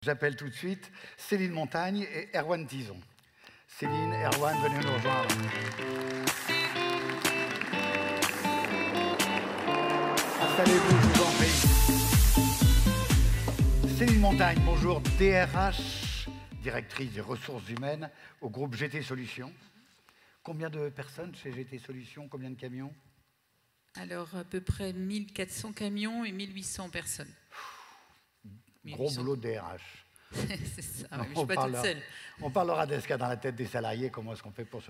J'appelle tout de suite Céline Montagne et Erwan Tison. Céline, Erwan, venez nous rejoindre. Installez-vous, je vous en prie. Céline Montagne, bonjour, DRH, directrice des ressources humaines au groupe GT Solutions. Combien de personnes chez GT Solutions? Combien de camions? Alors, à peu près 1400 camions et 1800 personnes. Gros boulot de DRH. C'est ça, mais je ne suis pas toute seule. On parlera de ce qu'il y a dans la tête des salariés, comment est-ce qu'on fait pour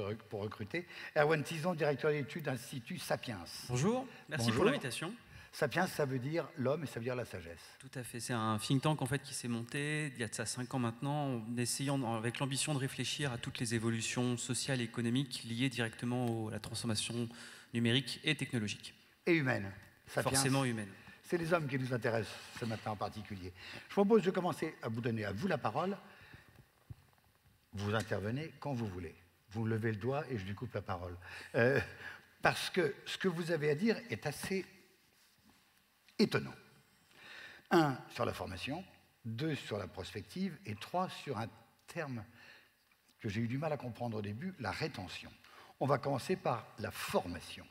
recruter. Erwan Tison, directeur d'études d'Institut Sapiens. Bonjour, merci pour l'invitation. Sapiens, ça veut dire l'homme et ça veut dire la sagesse. Tout à fait, c'est un think tank en fait, qui s'est monté il y a de ça 5 ans maintenant, en essayant, avec l'ambition de réfléchir à toutes les évolutions sociales et économiques liées directement à la transformation numérique et technologique. Et humaine. Sapiens, forcément humaine. C'est les hommes qui nous intéressent ce matin en particulier. Je propose de commencer à vous donner à vous la parole. Vous intervenez quand vous voulez. Vous levez le doigt et je lui coupe la parole. Parce que ce que vous avez à dire est assez étonnant. 1, sur la formation, 2, sur la prospective, et 3, sur un terme que j'ai eu du mal à comprendre au début, la rétention. On va commencer par la formation.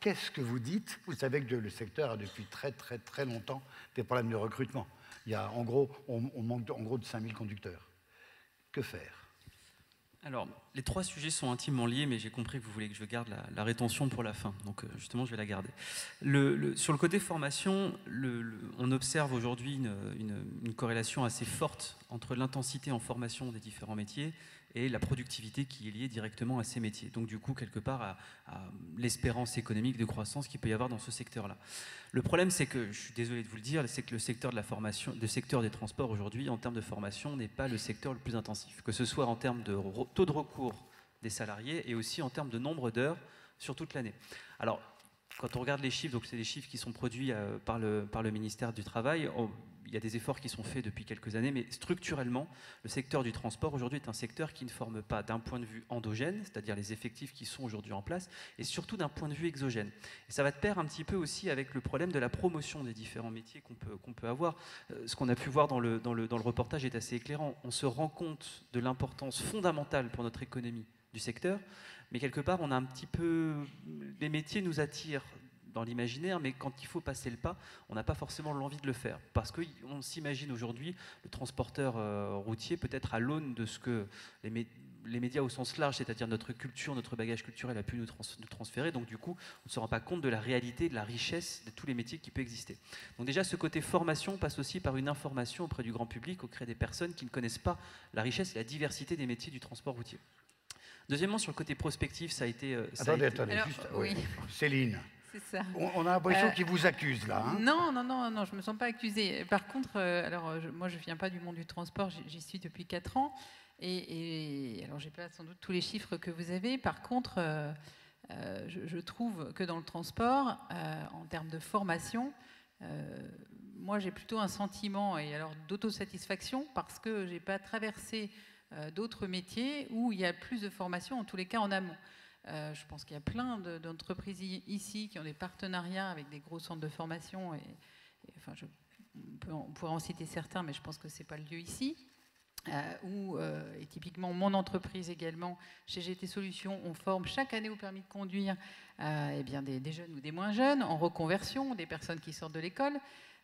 Qu'est-ce que vous dites? Vous savez que le secteur a depuis très longtemps des problèmes de recrutement. Il y a, en gros, on manque en gros de 5000 conducteurs. Que faire? Alors, les 3 sujets sont intimement liés, mais j'ai compris que vous voulez que je garde la rétention pour la fin. Donc, justement, je vais la garder. Sur le côté formation, on observe aujourd'hui une corrélation assez forte entre l'intensité en formation des différents métiers et la productivité qui est liée directement à ces métiers. Donc, du coup, quelque part, à l'espérance économique de croissance qu'il peut y avoir dans ce secteur-là. Le problème, c'est que, je suis désolé de vous le dire, c'est que le secteur de la formation, le secteur des transports aujourd'hui, en termes de formation, n'est pas le secteur le plus intensif. Que ce soit en termes de taux de recours des salariés et aussi en termes de nombre d'heures sur toute l'année. Alors, quand on regarde les chiffres, donc c'est des chiffres qui sont produits par le ministère du Travail, il y a des efforts qui sont faits depuis quelques années, mais structurellement, le secteur du transport aujourd'hui est un secteur qui ne forme pas d'un point de vue endogène, c'est-à-dire les effectifs qui sont aujourd'hui en place, et surtout d'un point de vue exogène. Et ça va de pair un petit peu aussi avec le problème de la promotion des différents métiers qu'on peut avoir. Ce qu'on a pu voir dans le reportage est assez éclairant. On se rend compte de l'importance fondamentale pour notre économie du secteur, mais quelque part, on a un petit peu... Les métiers nous attirent dans l'imaginaire, mais quand il faut passer le pas, on n'a pas forcément l'envie de le faire. Parce qu'on s'imagine aujourd'hui le transporteur routier peut-être à l'aune de ce que les médias au sens large, c'est-à-dire notre culture, notre bagage culturel a pu nous transférer. Donc du coup, on ne se rend pas compte de la réalité, de la richesse de tous les métiers qui peuvent exister. Donc déjà, ce côté formation passe aussi par une information auprès du grand public, auprès des personnes qui ne connaissent pas la richesse et la diversité des métiers du transport routier. Deuxièmement, sur le côté prospectif, ça a été... Attendez, juste... Oui. Céline. C'est ça. On a l'impression qu'ils vous accusent, là. Hein. Non, je ne me sens pas accusée. Par contre, moi, je ne viens pas du monde du transport, j'y suis depuis 4 ans. Et alors, je n'ai pas sans doute tous les chiffres que vous avez. Par contre, je trouve que dans le transport, en termes de formation, moi, j'ai plutôt un sentiment d'autosatisfaction parce que je n'ai pas traversé d'autres métiers où il y a plus de formation, en tous les cas en amont. Je pense qu'il y a plein d'entreprises ici qui ont des partenariats avec des gros centres de formation. On pourrait en citer certains, mais je pense que ce n'est pas le lieu ici. Et typiquement, mon entreprise également, chez GT Solutions, on forme chaque année au permis de conduire des jeunes ou des moins jeunes, en reconversion, des personnes qui sortent de l'école.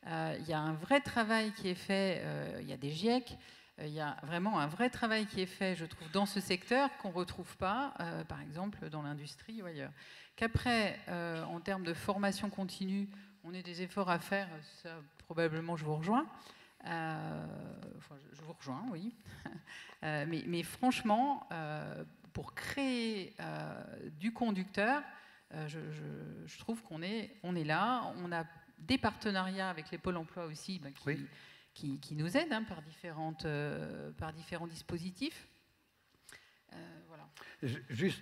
Il y a un vrai travail qui est fait, il y a des GIEC. Il y a vraiment un vrai travail qui est fait, je trouve, dans ce secteur qu'on ne retrouve pas, par exemple, dans l'industrie ou ailleurs. Qu'après, en termes de formation continue, on ait des efforts à faire, ça, probablement, je vous rejoins. Je vous rejoins, oui. Mais franchement, pour créer du conducteur, je trouve qu'on est là. On a des partenariats avec les pôles emploi aussi, qui nous aident par différents dispositifs. Voilà. Juste,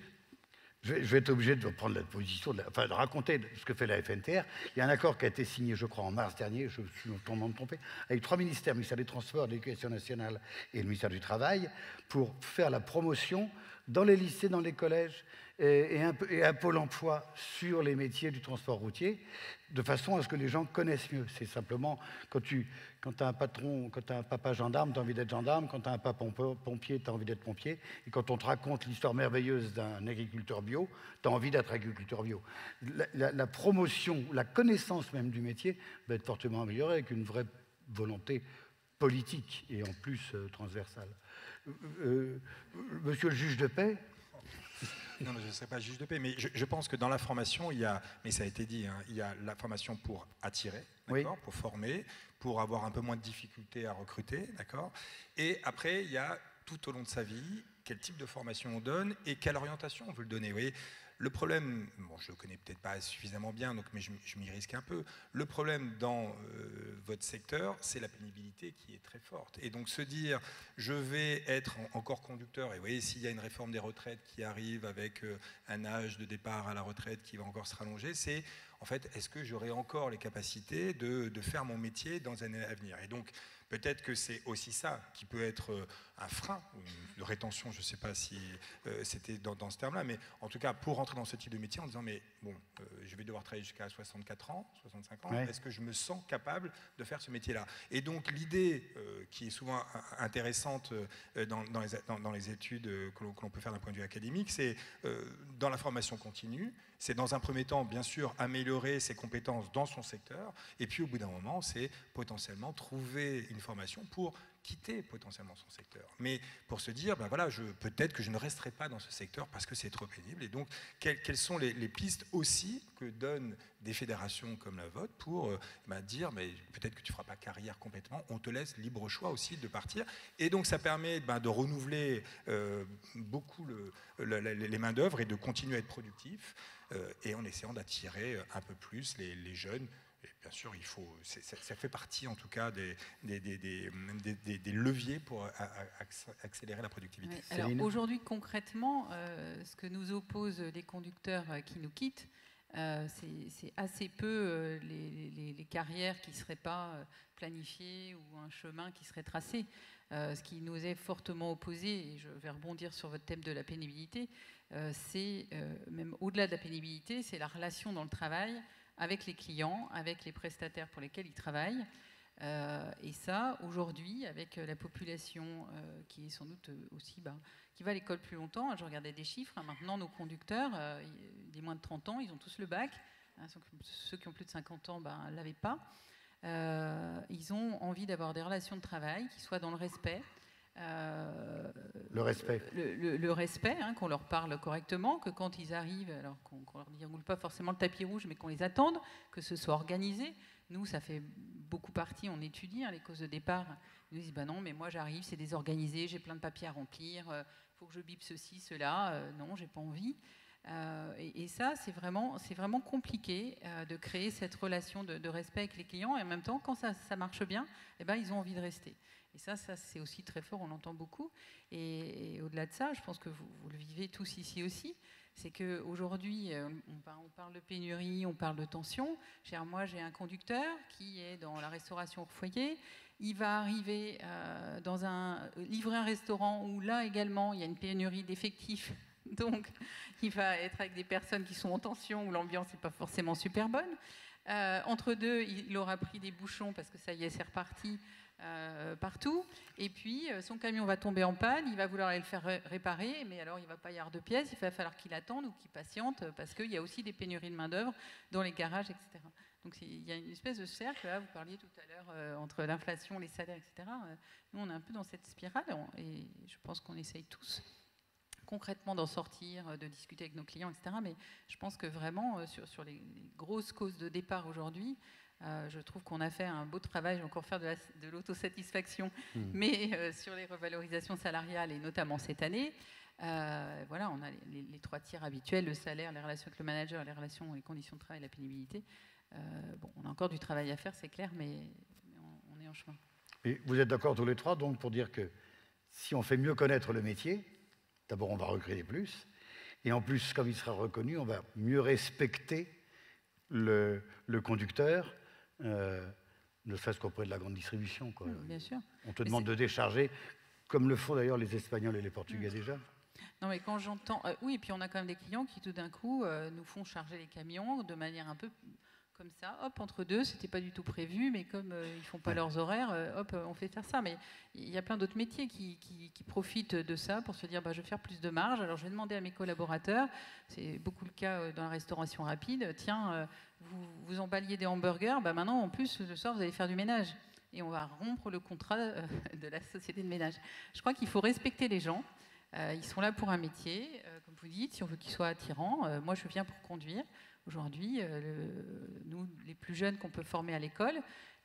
je vais être obligé de prendre la position, de raconter ce que fait la FNTR. Il y a un accord qui a été signé, je crois, en mars dernier, je suis totalement trompé, avec 3 ministères, le ministère des Transports, de l'Éducation nationale et le ministère du Travail, pour faire la promotion dans les lycées, dans les collèges et un pôle emploi sur les métiers du transport routier, de façon à ce que les gens connaissent mieux. C'est simplement, quand tu as un patron, quand tu as un papa gendarme, tu as envie d'être gendarme, quand tu as un papa pompier, tu as envie d'être pompier, et quand on te raconte l'histoire merveilleuse d'un agriculteur bio, tu as envie d'être agriculteur bio. La promotion, la connaissance même du métier va être fortement améliorée avec une vraie volonté politique et en plus transversale. Monsieur le juge de paix. Non, je ne serai pas juge de paix, mais je pense que dans la formation, il y a, mais ça a été dit, hein, il y a la formation pour attirer, oui. Pour former, pour avoir un peu moins de difficultés à recruter, d'accord. Et après, il y a tout au long de sa vie, quel type de formation on donne et quelle orientation on veut le donner. Vous voyez, le problème, bon, je ne le connais peut-être pas suffisamment bien, donc, mais je m'y risque un peu. Le problème dans votre secteur, c'est la pénibilité qui est très forte. Et donc se dire, je vais être encore conducteur, et vous voyez, s'il y a une réforme des retraites qui arrive avec un âge de départ à la retraite qui va encore se rallonger, c'est en fait, est-ce que j'aurai encore les capacités de faire mon métier dans un avenir? Et donc, peut-être que c'est aussi ça qui peut être un frein, une rétention, je ne sais pas si c'était dans ce terme-là, mais en tout cas, pour rentrer dans ce type de métier en disant, mais bon, je vais devoir travailler jusqu'à 64 ans, 65 ans, ouais. Est-ce que je me sens capable de faire ce métier-là? Et donc, l'idée qui est souvent intéressante dans les études que l'on peut faire d'un point de vue académique, c'est dans la formation continue, c'est dans un premier temps, bien sûr, améliorer ses compétences dans son secteur, et puis au bout d'un moment, c'est potentiellement trouver une formation pour quitter potentiellement son secteur. Mais pour se dire, ben voilà, peut-être que je ne resterai pas dans ce secteur parce que c'est trop pénible. Et donc, quelles sont les pistes aussi que donnent des fédérations comme la vôtre pour dire, mais peut-être que tu ne feras pas carrière complètement, on te laisse libre choix aussi de partir. Et donc, ça permet de renouveler beaucoup les mains-d'œuvre et de continuer à être productif, et en essayant d'attirer un peu plus les jeunes. Et bien sûr, ça fait partie en tout cas des leviers pour accélérer la productivité. Oui. Alors aujourd'hui, concrètement, ce que nous opposent les conducteurs qui nous quittent, c'est assez peu les carrières qui ne seraient pas planifiées ou un chemin qui serait tracé. Ce qui nous est fortement opposé, et je vais rebondir sur votre thème de la pénibilité, c'est même au-delà de la pénibilité, c'est la relation dans le travail avec les clients, avec les prestataires pour lesquels ils travaillent. Et ça, aujourd'hui, avec la population qui est sans doute aussi, qui va à l'école plus longtemps, je regardais des chiffres, maintenant nos conducteurs, des moins de 30 ans, ils ont tous le bac. Ceux qui ont plus de 50 ans ne l'avaient pas. Ils ont envie d'avoir des relations de travail qui soient dans le respect. Le respect. Le respect, qu'on leur parle correctement, que quand ils arrivent, alors qu'on leur déroule pas forcément le tapis rouge, mais qu'on les attende, que ce soit organisé. Nous, ça fait beaucoup partie, on étudie les causes de départ. Ils nous disent, non, mais moi j'arrive, c'est désorganisé, j'ai plein de papiers à remplir, il faut que je bip ceci, cela, non, j'ai pas envie. Et ça, c'est vraiment compliqué de créer cette relation de respect avec les clients, et en même temps, quand ça marche bien, ils ont envie de rester. Et ça c'est aussi très fort, on l'entend beaucoup. Et au-delà de ça, je pense que vous le vivez tous ici aussi, c'est qu'aujourd'hui, on parle de pénurie, on parle de tension. Moi, j'ai un conducteur qui est dans la restauration au foyer. Il va arriver livrer un restaurant où là également, il y a une pénurie d'effectifs. Donc, il va être avec des personnes qui sont en tension, où l'ambiance n'est pas forcément super bonne. Entre deux, il aura pris des bouchons parce que ça y est, c'est reparti partout. Et puis, son camion va tomber en panne, il va vouloir aller le faire réparer, mais alors il ne va pas y avoir de pièces, il va falloir qu'il attende ou qu'il patiente parce qu'il y a aussi des pénuries de main-d'œuvre dans les garages, etc. Donc, il y a une espèce de cercle, là, vous parliez tout à l'heure, entre l'inflation, les salaires, etc. Nous, on est un peu dans cette spirale et je pense qu'on essaye tous concrètement d'en sortir, de discuter avec nos clients, etc. Mais je pense que vraiment, sur les grosses causes de départ aujourd'hui, je trouve qu'on a fait un beau travail, je vais encore faire de l'autosatisfaction, mais sur les revalorisations salariales, et notamment cette année, voilà, on a les trois tiers habituels, le salaire, les relations avec le manager, les relations, les conditions de travail, la pénibilité. On a encore du travail à faire, c'est clair, mais on est en chemin. Et vous êtes d'accord tous les trois, donc, pour dire que si on fait mieux connaître le métier, d'abord, on va recruter plus. Et en plus, comme il sera reconnu, on va mieux respecter le conducteur, ne serait-ce qu'auprès de la grande distribution, quoi. Bien sûr. On te demande de décharger, comme le font d'ailleurs les Espagnols et les Portugais déjà. Non, mais quand j'entends... oui, et puis on a quand même des clients qui, tout d'un coup, nous font charger les camions de manière un peu comme ça, hop, entre deux, c'était pas du tout prévu, mais comme ils font pas leurs horaires, hop, on fait faire ça. Mais il y a plein d'autres métiers qui profitent de ça pour se dire, bah, je vais faire plus de marge. Alors, je vais demander à mes collaborateurs, c'est beaucoup le cas dans la restauration rapide, tiens, vous emballiez des hamburgers, bah, maintenant, en plus, le soir, vous allez faire du ménage. Et on va rompre le contrat de la société de ménage. Je crois qu'il faut respecter les gens. Ils sont là pour un métier, comme vous dites, si on veut qu'ils soient attirants. Moi, je viens pour conduire. Aujourd'hui, nous, les plus jeunes qu'on peut former à l'école,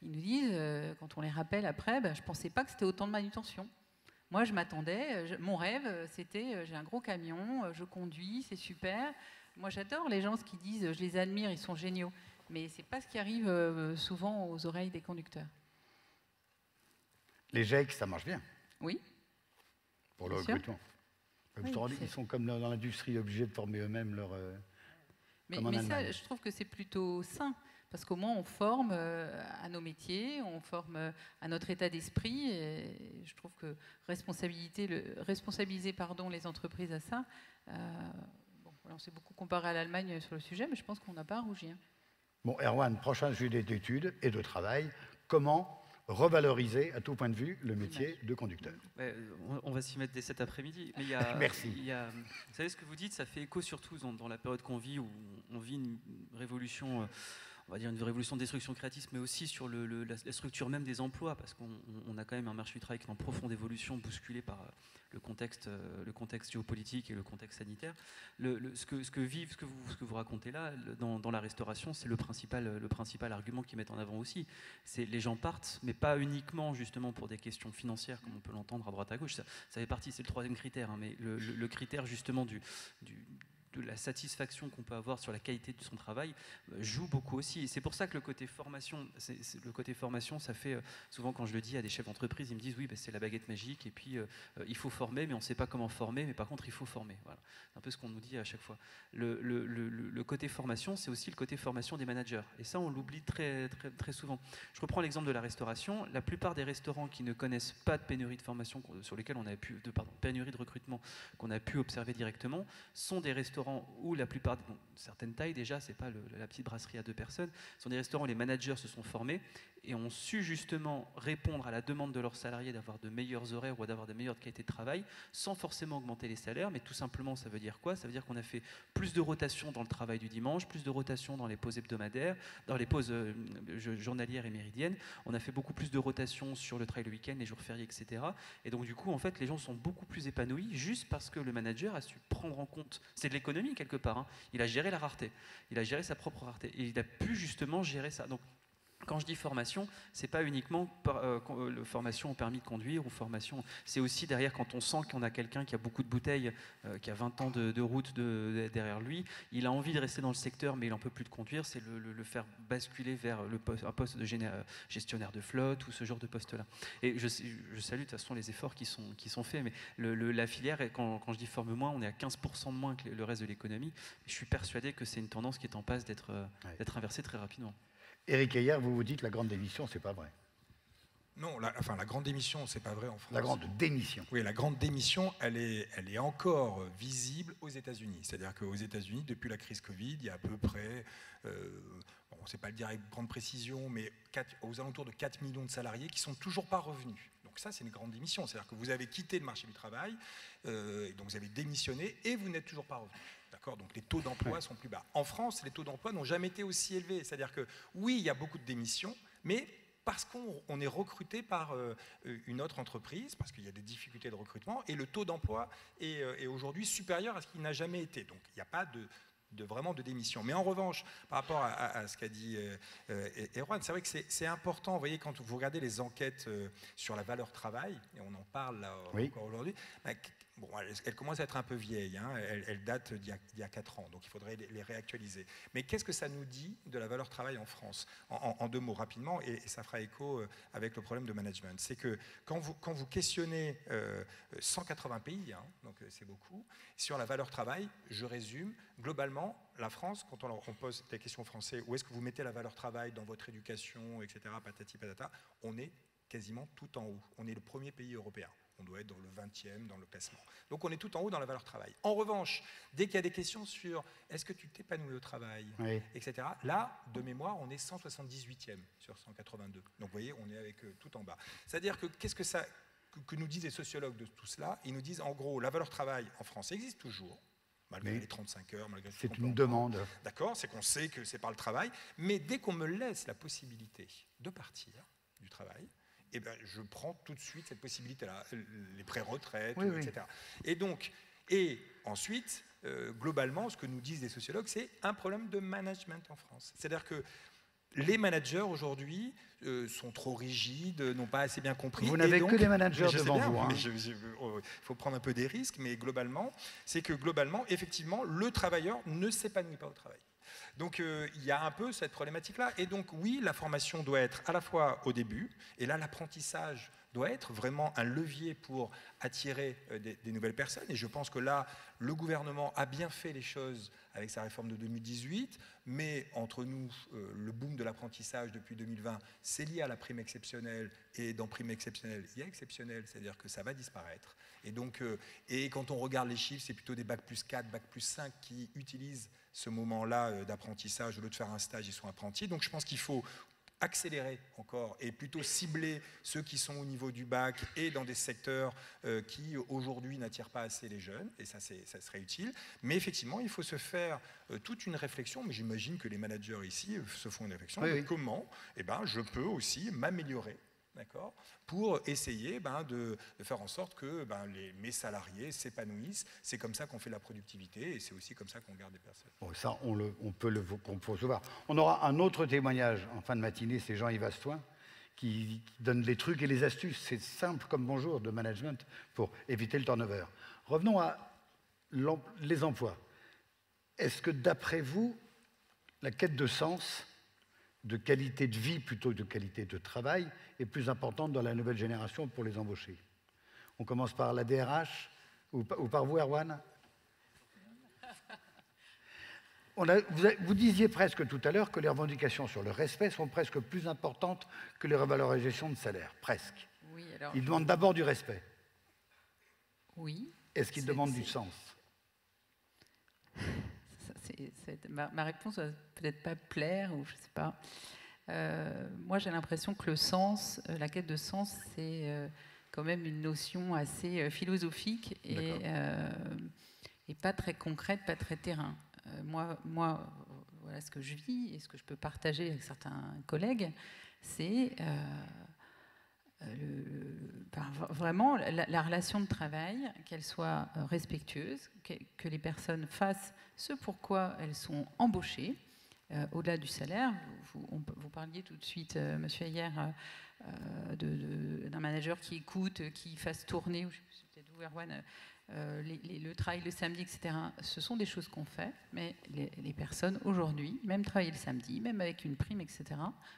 ils nous disent, quand on les rappelle après, je ne pensais pas que c'était autant de manutention. Moi, je m'attendais, mon rêve, c'était, j'ai un gros camion, je conduis, c'est super. Moi, j'adore les gens qui disent, je les admire, ils sont géniaux. Mais ce n'est pas ce qui arrive souvent aux oreilles des conducteurs. Les GEC, ça marche bien. Oui. Pour le recrutement. Oui, ils sont comme dans l'industrie, obligés de former eux-mêmes leur... Mais ça, je trouve que c'est plutôt sain, parce qu'au moins on forme à nos métiers, on forme à notre état d'esprit, et je trouve que responsabiliser les entreprises à ça, on s'est beaucoup comparé à l'Allemagne sur le sujet, mais je pense qu'on n'a pas à rougir. Bon, Erwan, prochain sujet d'études et de travail, comment revaloriser à tout point de vue le métier de conducteur. Ouais, on va s'y mettre dès cet après-midi. Mais Merci. Vous savez, ce que vous dites, ça fait écho surtout dans la période qu'on vit, où on vit une révolution, on va dire une révolution de destruction créative, mais aussi sur la structure même des emplois, parce qu'on a quand même un marché du travail qui est en profonde évolution, bousculé par le contexte géopolitique et le contexte sanitaire. Ce que vous racontez là, dans la restauration, c'est le principal argument qu'ils mettent en avant aussi. C'est les gens partent, mais pas uniquement justement pour des questions financières, comme on peut l'entendre à droite à gauche. Ça fait partie, c'est le troisième critère, hein, mais le critère justement de la satisfaction qu'on peut avoir sur la qualité de son travail joue beaucoup aussi. Et c'est pour ça que le côté formation, ça fait souvent quand je le dis à des chefs d'entreprise, ils me disent oui, c'est la baguette magique et puis il faut former, mais on ne sait pas comment former, mais par contre il faut former. Voilà. C'est un peu ce qu'on nous dit à chaque fois. Le côté formation, c'est aussi le côté formation des managers. Et ça, on l'oublie très, très, très souvent. Je reprends l'exemple de la restauration. La plupart des restaurants qui ne connaissent pas de pénurie de formation sur lesquels on a pénurie de recrutement qu'on a pu observer directement, sont des restaurants où la plupart, certaines tailles déjà, c'est pas la petite brasserie à 2 personnes, ce sont des restaurants où les managers se sont formés et ont su justement répondre à la demande de leurs salariés d'avoir de meilleurs horaires ou d'avoir de meilleures qualités de travail sans forcément augmenter les salaires, mais tout simplement ça veut dire quoi? Ça veut dire qu'on a fait plus de rotation dans le travail du dimanche, plus de rotation dans les pauses hebdomadaires, dans les pauses journalières et méridiennes, on a fait beaucoup plus de rotation sur le travail le week-end, les jours fériés, etc. Et donc du coup, en fait, les gens sont beaucoup plus épanouis juste parce que le manager a su prendre en compte, c'est de l'économie quelque part, hein. Il a géré la rareté, il a géré sa propre rareté, et il a pu justement gérer ça. Donc, quand je dis formation, c'est pas uniquement formation au permis de conduire ou formation, c'est aussi derrière quand on sent qu'on a quelqu'un qui a beaucoup de bouteilles, qui a 20 ans de route derrière lui, il a envie de rester dans le secteur mais il n'en peut plus de conduire, c'est le faire basculer vers un poste de gestionnaire de flotte ou ce genre de poste-là. Et je salue de toute façon les efforts qui sont faits, mais la filière, quand je dis forme-moi, on est à 15% de moins que le reste de l'économie. Je suis persuadé que c'est une tendance qui est en passe d'être inversée très rapidement. Éric Heyer, vous vous dites la grande démission, c'est pas vrai. Non, la grande démission, c'est pas vrai en France. La grande démission. Oui, la grande démission, elle est encore visible aux États-Unis. C'est-à-dire qu'aux États-Unis, depuis la crise Covid, il y a à peu près, on ne sait pas le dire avec grande précision, mais aux alentours de 4 millions de salariés qui ne sont toujours pas revenus. Donc ça, c'est une grande démission. C'est-à-dire que vous avez quitté le marché du travail, et donc vous avez démissionné et vous n'êtes toujours pas revenu. D'accord ? Donc les taux d'emploi sont plus bas. En France, les taux d'emploi n'ont jamais été aussi élevés. C'est-à-dire que oui, il y a beaucoup de démissions, mais parce qu'on est recruté par une autre entreprise, parce qu'il y a des difficultés de recrutement, et le taux d'emploi est aujourd'hui supérieur à ce qu'il n'a jamais été. Donc il n'y a pas vraiment de démission. Mais en revanche, par rapport à ce qu'a dit Erwan, c'est vrai que c'est important, vous voyez, quand vous regardez les enquêtes sur la valeur travail, et on en parle là, encore aujourd'hui, bon, elle commence à être un peu vieille, hein, elle date d'il y a 4 ans, donc il faudrait les réactualiser. Mais qu'est-ce que ça nous dit de la valeur travail en France ? En 2 mots rapidement, et ça fera écho avec le problème de management. C'est que quand vous questionnez 180 pays, hein, donc c'est beaucoup, sur la valeur travail, je résume, globalement, la France, quand on pose des questions aux Français, où est-ce que vous mettez la valeur travail dans votre éducation, etc., patati patata, on est quasiment tout en haut. On est le premier pays européen. On doit être dans le 20e dans le classement. Donc on est tout en haut dans la valeur travail. En revanche, dès qu'il y a des questions sur est-ce que tu t'épanouis au travail, Oui. etc., là, de mémoire, on est 178e sur 182. Donc vous voyez, on est avec tout en bas. C'est-à-dire que qu'est-ce que nous disent les sociologues de tout cela? Ils nous disent en gros, la valeur travail en France existe toujours, malgré les 35 heures, malgré c'est une demande. D'accord, c'est qu'on sait que c'est par le travail, mais dès qu'on me laisse la possibilité de partir du travail, eh ben, je prends tout de suite cette possibilité-là, les pré-retraites, Oui, oui. etc. Et ensuite, globalement, ce que nous disent les sociologues, c'est un problème de management en France. C'est-à-dire que les managers aujourd'hui sont trop rigides, n'ont pas assez bien compris. Vous n'avez que des managers devant vous. Hein. Il faut prendre un peu des risques, mais globalement, c'est que globalement, effectivement, le travailleur ne s'épanouit pas au travail. Donc il y a un peu cette problématique-là. Et donc oui, la formation doit être à la fois au début, et là l'apprentissage doit être vraiment un levier pour attirer des nouvelles personnes. Et je pense que là, le gouvernement a bien fait les choses avec sa réforme de 2018, mais entre nous, le boom de l'apprentissage depuis 2020, c'est lié à la prime exceptionnelle, et dans prime exceptionnelle, il y a exceptionnelle, c'est-à-dire que ça va disparaître. Et donc, et quand on regarde les chiffres, c'est plutôt des bac plus 4, bac plus 5 qui utilisent ce moment-là d'apprentissage. Au lieu de faire un stage, ils sont apprentis. Donc je pense qu'il faut accélérer encore et plutôt cibler ceux qui sont au niveau du bac et dans des secteurs qui aujourd'hui n'attirent pas assez les jeunes, et ça serait utile. Mais effectivement, il faut se faire toute une réflexion, mais j'imagine que les managers ici se font une réflexion de comment je peux aussi m'améliorer, d'accord, pour essayer de faire en sorte que mes salariés s'épanouissent. C'est comme ça qu'on fait la productivité, et c'est aussi comme ça qu'on garde des personnes. Bon, ça, on peut le voir. On aura un autre témoignage en fin de matinée, c'est Jean-Yves Astoin, qui donne les trucs et les astuces. C'est simple comme bonjour de management pour éviter le turnover. Revenons à les emplois. Est-ce que d'après vous, la quête de sens, de qualité de vie plutôt que de qualité de travail, est plus importante dans la nouvelle génération pour les embaucher? On commence par la DRH ou par vous, Erwan? Vous disiez presque tout à l'heure que les revendications sur le respect sont presque plus importantes que les revalorisations de salaire. Presque. Oui, alors, Ils demandent d'abord du respect. oui. Est-ce qu'ils demandent du sens? Ma réponse va peut-être pas plaire, ou je ne sais pas. Moi, j'ai l'impression que le sens, la quête de sens, c'est quand même une notion assez philosophique et pas très concrète, pas très terrain. Moi, voilà ce que je vis et ce que je peux partager avec certains collègues, c'est vraiment la relation de travail, qu'elle soit respectueuse, que les personnes fassent ce pourquoi elles sont embauchées, au-delà du salaire. Vous parliez tout de suite, monsieur Ayer, d'un manager qui écoute, qui fasse tourner, ou je sais plus, peut-être vous, Erwan, le travail le samedi, etc. Ce sont des choses qu'on fait, mais les personnes aujourd'hui, même travailler le samedi, même avec une prime, etc.,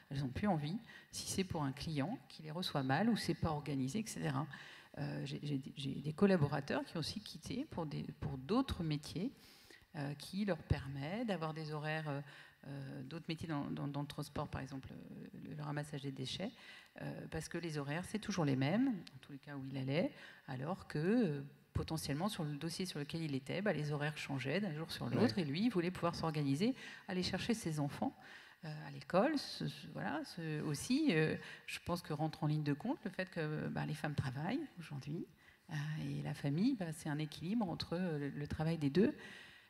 elles n'ont plus envie, si c'est pour un client qui les reçoit mal ou c'est pas organisé, etc. J'ai des collaborateurs qui ont aussi quitté pour d'autres métiers qui leur permet d'avoir des horaires, d'autres métiers dans le transport, par exemple le ramassage des déchets, parce que les horaires, c'est toujours les mêmes, en tous les cas où il allait, alors que potentiellement sur le dossier sur lequel il était, les horaires changeaient d'un jour sur l'autre, et lui, il voulait pouvoir s'organiser, aller chercher ses enfants à l'école. Voilà, aussi, je pense que rentre en ligne de compte le fait que les femmes travaillent aujourd'hui, et la famille, c'est un équilibre entre le travail des deux.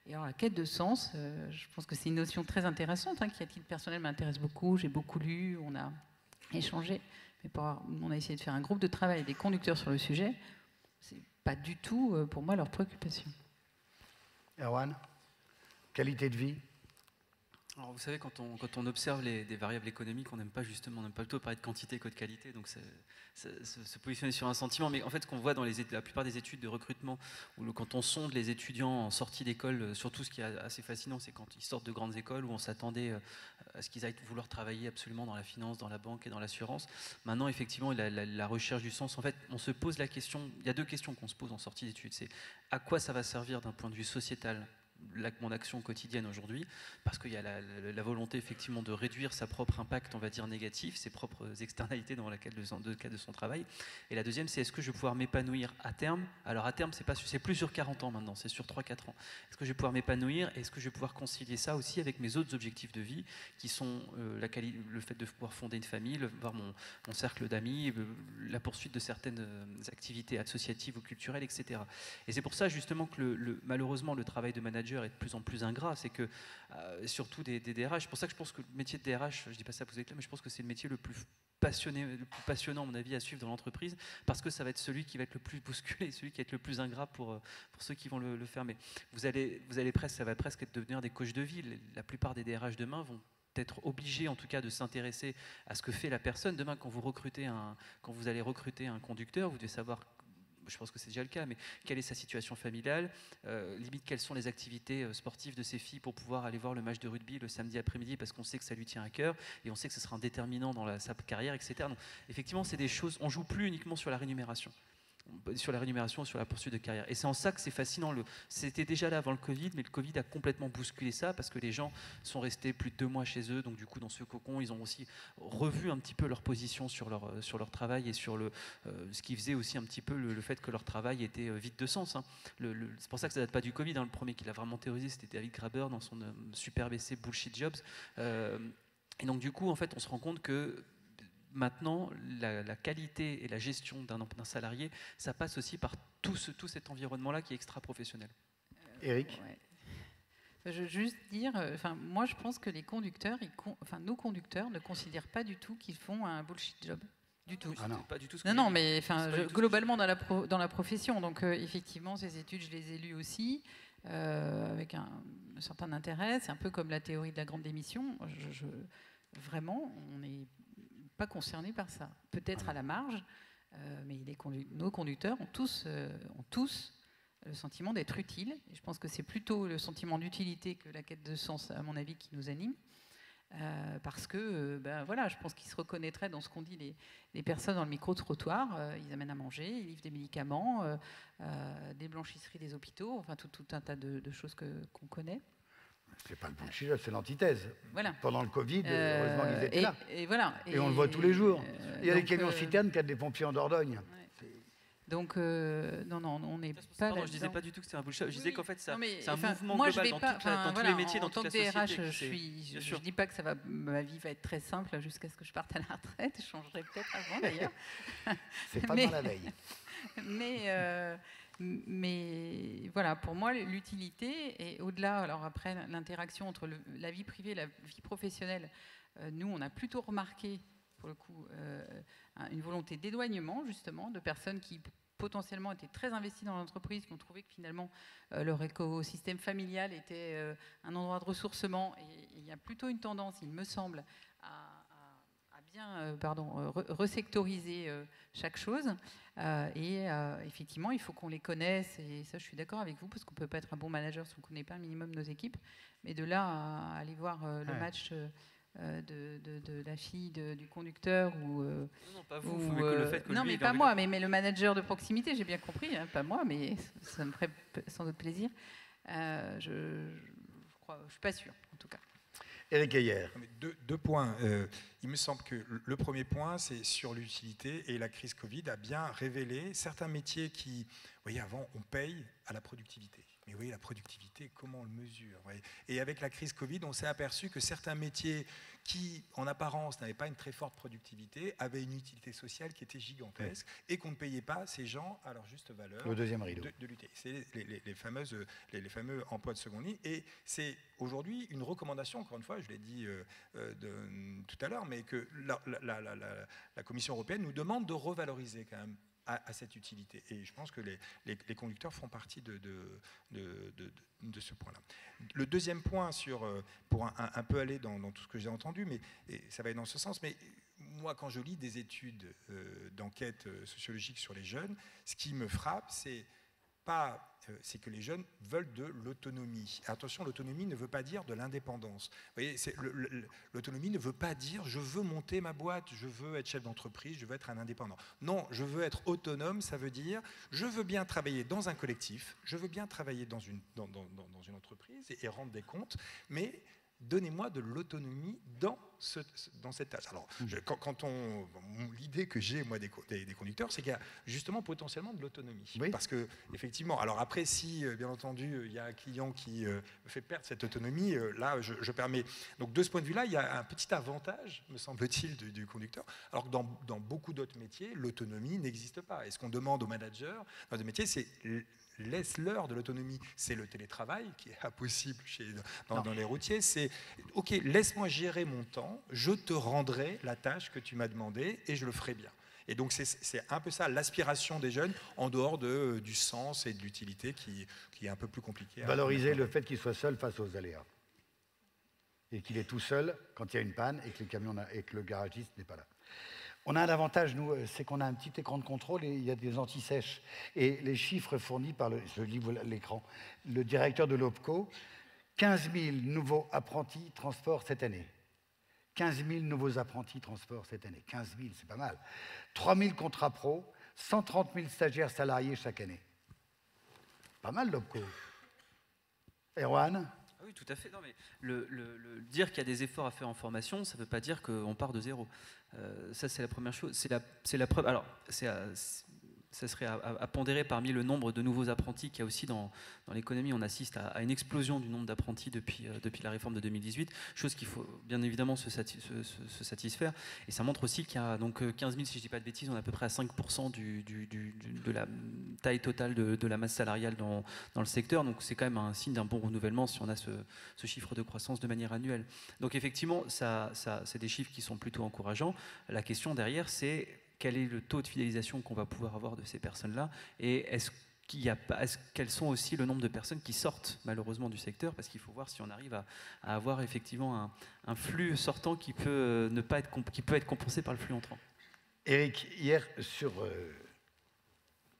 Et alors la quête de sens, je pense que c'est une notion très intéressante, qui à titre personnel m'intéresse beaucoup. J'ai beaucoup lu, on a échangé, mais on a essayé de faire un groupe de travail des conducteurs sur le sujet. C'est pas du tout pour moi leur préoccupation. Erwan, qualité de vie? Alors vous savez, quand on observe des variables économiques, on n'aime pas plutôt parler de quantité que de qualité, donc se positionner sur un sentiment. Mais en fait, ce qu'on voit dans la plupart des études de recrutement, ou quand on sonde les étudiants en sortie d'école, surtout ce qui est assez fascinant, c'est quand ils sortent de grandes écoles où on s'attendait à ce qu'ils aillent vouloir travailler absolument dans la finance, dans la banque et dans l'assurance. Maintenant, effectivement, la recherche du sens, en fait, on se pose la question, il y a deux questions qu'on se pose en sortie d'études, c'est à quoi ça va servir d'un point de vue sociétal mon action quotidienne aujourd'hui, parce qu'il y a la volonté effectivement de réduire sa propre impact, on va dire négatif, ses propres externalités dans le cadre de son travail. Et la deuxième, c'est est-ce que je vais pouvoir m'épanouir à terme? Alors à terme, c'est plus sur 40 ans maintenant, c'est sur 3-4 ans. Est-ce que je vais pouvoir m'épanouir? Est-ce que je vais pouvoir concilier ça aussi avec mes autres objectifs de vie, qui sont le fait de pouvoir fonder une famille, voir mon cercle d'amis, la poursuite de certaines activités associatives ou culturelles, etc. Et c'est pour ça justement que malheureusement le travail de manager est de plus en plus ingrat, c'est que surtout des DRH, c'est pour ça que je pense que le métier de DRH, je ne dis pas ça pour vous éclairer, mais je pense que c'est le métier le plus passionnant à mon avis à suivre dans l'entreprise, parce que ça va être celui qui va être le plus bousculé, celui qui va être le plus ingrat pour ceux qui vont le faire. Mais ça va presque devenir des coachs de vie. La plupart des DRH demain vont être obligés en tout cas de s'intéresser à ce que fait la personne. Demain, quand vous allez recruter un conducteur, vous devez savoir, je pense que c'est déjà le cas, mais quelle est sa situation familiale, limite quelles sont les activités sportives de ces filles pour pouvoir aller voir le match de rugby le samedi après-midi, parce qu'on sait que ça lui tient à cœur et on sait que ce sera un déterminant dans sa carrière, etc. Donc, effectivement, c'est des choses, on joue plus uniquement sur la rémunération, sur la poursuite de carrière. Et c'est en ça que c'est fascinant. C'était déjà là avant le Covid, mais le Covid a complètement bousculé ça, parce que les gens sont restés plus de 2 mois chez eux, donc du coup dans ce cocon, ils ont aussi revu un petit peu leur position sur leur travail et sur ce qui faisait aussi un petit peu le fait que leur travail était vide de sens. Hein. C'est pour ça que ça date pas du Covid. Hein. Le premier qui l'a vraiment théorisé, c'était David Graeber dans son superbe essai Bullshit Jobs. Et donc du coup, en fait, on se rend compte que maintenant, la qualité et la gestion d'un salarié, ça passe aussi par tout cet environnement-là qui est extra-professionnel. Eric ? Ouais. Je veux juste dire, moi je pense que les conducteurs, nos conducteurs ne considèrent pas du tout qu'ils font un bullshit job. Du tout. Ah non. Pas du tout ce que Non, mais globalement dans la profession. Donc effectivement, ces études, je les ai lues aussi, avec un certain intérêt. C'est un peu comme la théorie de la grande démission. Vraiment, on n'est pas concerné par ça. Peut-être à la marge, mais nos conducteurs ont tous le sentiment d'être utiles. Et je pense que c'est plutôt le sentiment d'utilité que la quête de sens, à mon avis, qui nous anime. Parce que, voilà, je pense qu'ils se reconnaîtraient dans ce qu'ont dit les personnes dans le micro-trottoir. Ils amènent à manger, ils livrent des médicaments, des blanchisseries des hôpitaux, enfin tout un tas de choses qu'on connaît. C'est pas le bullshit, c'est l'antithèse. Voilà. Pendant le Covid, heureusement qu'ils étaient là. Et voilà. Et on le voit tous les jours. Il y a des camions citernes qui a des pompiers en Dordogne. Ouais. Donc, non, on n'est pas là. Je disais pas du tout que c'était un bullshit. Je disais qu'en fait, c'est un mouvement moi, global dans tous les métiers, dans toute la société. En tant que DRH, je ne dis pas que ma vie va être très simple jusqu'à ce que je parte à la retraite. Je changerai peut-être avant, d'ailleurs. C'est pas dans la veille. Mais voilà, pour moi, l'utilité est au-delà. Alors après, l'interaction entre la vie privée et la vie professionnelle, nous, on a plutôt remarqué, pour le coup, une volonté d'éloignement, justement, de personnes qui potentiellement étaient très investies dans l'entreprise, qui ont trouvé que finalement leur écosystème familial était un endroit de ressourcement. Et il y a plutôt une tendance, il me semble, à bien resectoriser chaque chose. Effectivement, il faut qu'on les connaisse. Et ça, je suis d'accord avec vous, parce qu'on ne peut pas être un bon manager si on ne connaît pas un minimum nos équipes. Mais de là à aller voir le match de la fille du conducteur ou non, pas vous, mais que le fait que non, lui, mais pas moi, mais le manager de proximité, j'ai bien compris, hein, pas moi, mais ça me ferait sans doute plaisir. Je suis pas sûre, en tout cas. Éric Heyer. Deux points. Il me semble que le premier point, c'est sur l'utilité, et la crise Covid a bien révélé certains métiers qui, vous voyez, avant, on paye à la productivité. Mais vous voyez, la productivité, comment on le mesure? Et avec la crise Covid, on s'est aperçu que certains métiers qui, en apparence, n'avaient pas une très forte productivité, avaient une utilité sociale qui était gigantesque, et qu'on ne payait pas ces gens à leur juste valeur. Le deuxième rideau. De lutter. C'est les fameux emplois de seconde ligne. Et c'est aujourd'hui une recommandation, encore une fois, je l'ai dit tout à l'heure, mais que la Commission européenne nous demande de revaloriser quand même à cette utilité. Et je pense que les conducteurs font partie de ce point-là. Le deuxième point, pour un peu aller dans tout ce que j'ai entendu, mais ça va aller dans ce sens, mais moi, quand je lis des études d'enquête sociologique sur les jeunes, ce qui me frappe, c'est c'est que les jeunes veulent de l'autonomie. Attention, l'autonomie ne veut pas dire de l'indépendance. Vous voyez, l'autonomie ne veut pas dire je veux monter ma boîte, je veux être chef d'entreprise, je veux être un indépendant. Non, je veux être autonome, ça veut dire je veux bien travailler dans un collectif, je veux bien travailler dans une entreprise et rendre des comptes, mais donnez-moi de l'autonomie dans cette tâche. Alors, l'idée que j'ai, moi, des conducteurs, c'est qu'il y a justement potentiellement de l'autonomie. Oui. Parce que, effectivement, alors après, si, bien entendu, il y a un client qui me fait perdre cette autonomie, là, je permets. Donc, de ce point de vue-là, il y a un petit avantage, me semble-t-il, du conducteur, alors que dans beaucoup d'autres métiers, l'autonomie n'existe pas. Et ce qu'on demande aux managers dans des métiers, c'est laisse-leur de l'autonomie. C'est le télétravail qui est impossible dans les routiers. C'est OK, laisse-moi gérer mon temps, je te rendrai la tâche que tu m'as demandé et je le ferai bien. Et donc c'est un peu ça l'aspiration des jeunes en dehors du sens et de l'utilité qui est un peu plus compliqué. Valoriser le fait qu'il soit seul face aux aléas. Et qu'il est tout seul quand il y a une panne et que le garagiste n'est pas là. On a un avantage, nous, c'est qu'on a un petit écran de contrôle et il y a des anti-sèches. Et les chiffres fournis par je livre l'écran, le directeur de l'OPCO, 15 000 nouveaux apprentis transport cette année. 15 000 nouveaux apprentis transport cette année. 15 000, c'est pas mal. 3 000 contrats pro, 130 000 stagiaires salariés chaque année. Pas mal, l'OPCO. Erwan ? Oui, tout à fait. Non, mais dire qu'il y a des efforts à faire en formation, ça ne veut pas dire qu'on part de zéro. Ça, c'est la première chose. C'est la preuve. Alors, ça serait à pondérer parmi le nombre de nouveaux apprentis qu'il y a aussi dans l'économie. On assiste à une explosion du nombre d'apprentis depuis la réforme de 2018, chose qu'il faut bien évidemment se satisfaire. Et ça montre aussi qu'il y a donc 15 000, si je ne dis pas de bêtises, on est à peu près à 5% de la taille totale de la masse salariale dans le secteur. Donc c'est quand même un signe d'un bon renouvellement si on a ce chiffre de croissance de manière annuelle. Donc effectivement, c'est des chiffres qui sont plutôt encourageants. La question derrière, c'est quel est le taux de fidélisation qu'on va pouvoir avoir de ces personnes-là et quels sont aussi le nombre de personnes qui sortent malheureusement du secteur, parce qu'il faut voir si on arrive à avoir effectivement un flux sortant qui peut être compensé par le flux entrant. Eric, hier sur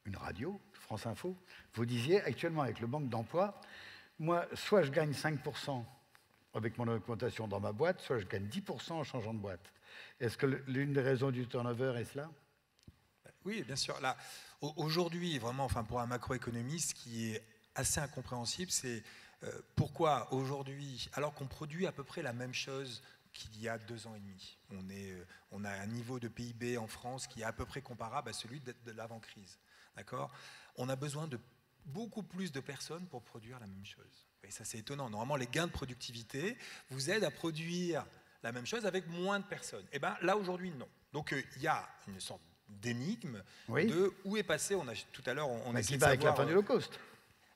une radio, France Info, vous disiez actuellement avec le manque d'emploi, moi soit je gagne 5% avec mon augmentation dans ma boîte, soit je gagne 10% en changeant de boîte. Est-ce que l'une des raisons du turnover est cela ? Oui, bien sûr. Là, aujourd'hui, vraiment, enfin, pour un macroéconomiste, ce qui est assez incompréhensible, c'est pourquoi aujourd'hui, alors qu'on produit à peu près la même chose qu'il y a 2 ans et demi, on a un niveau de PIB en France qui est à peu près comparable à celui de l'avant-crise. D'accord ? On a besoin de beaucoup plus de personnes pour produire la même chose. Et ça, c'est étonnant. Normalement, les gains de productivité vous aident à produire la même chose avec moins de personnes. Et bien là, aujourd'hui, non. Donc, il y a une sorte d'énigme de où est passé, tout à l'heure, on a essayé de savoir... avec la fin du low cost.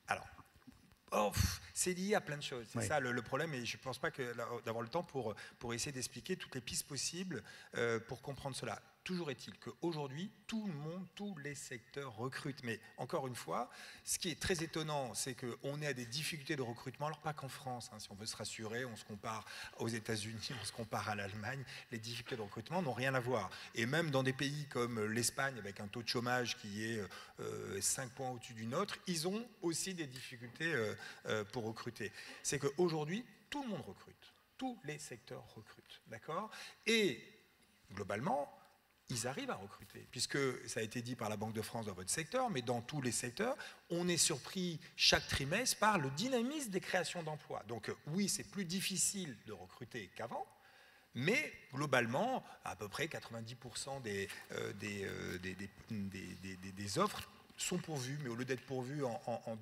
Alors, c'est lié à plein de choses. C'est ça le problème, et je ne pense pas d'avoir le temps pour essayer d'expliquer toutes les pistes possibles pour comprendre cela. Toujours est-il qu'aujourd'hui, tout le monde, tous les secteurs recrutent. Mais encore une fois, ce qui est très étonnant, c'est qu'on est à des difficultés de recrutement, alors pas qu'en France, hein, si on veut se rassurer, on se compare aux États-Unis, on se compare à l'Allemagne, les difficultés de recrutement n'ont rien à voir. Et même dans des pays comme l'Espagne, avec un taux de chômage qui est 5 points au-dessus du nôtre, ils ont aussi des difficultés pour recruter. C'est qu'aujourd'hui, tout le monde recrute. Tous les secteurs recrutent. D'accord ? Et globalement, ils arrivent à recruter, puisque ça a été dit par la Banque de France dans votre secteur, mais dans tous les secteurs, on est surpris chaque trimestre par le dynamisme des créations d'emplois. Donc oui, c'est plus difficile de recruter qu'avant, mais globalement, à peu près 90% des offres sont pourvues, mais au lieu d'être pourvues en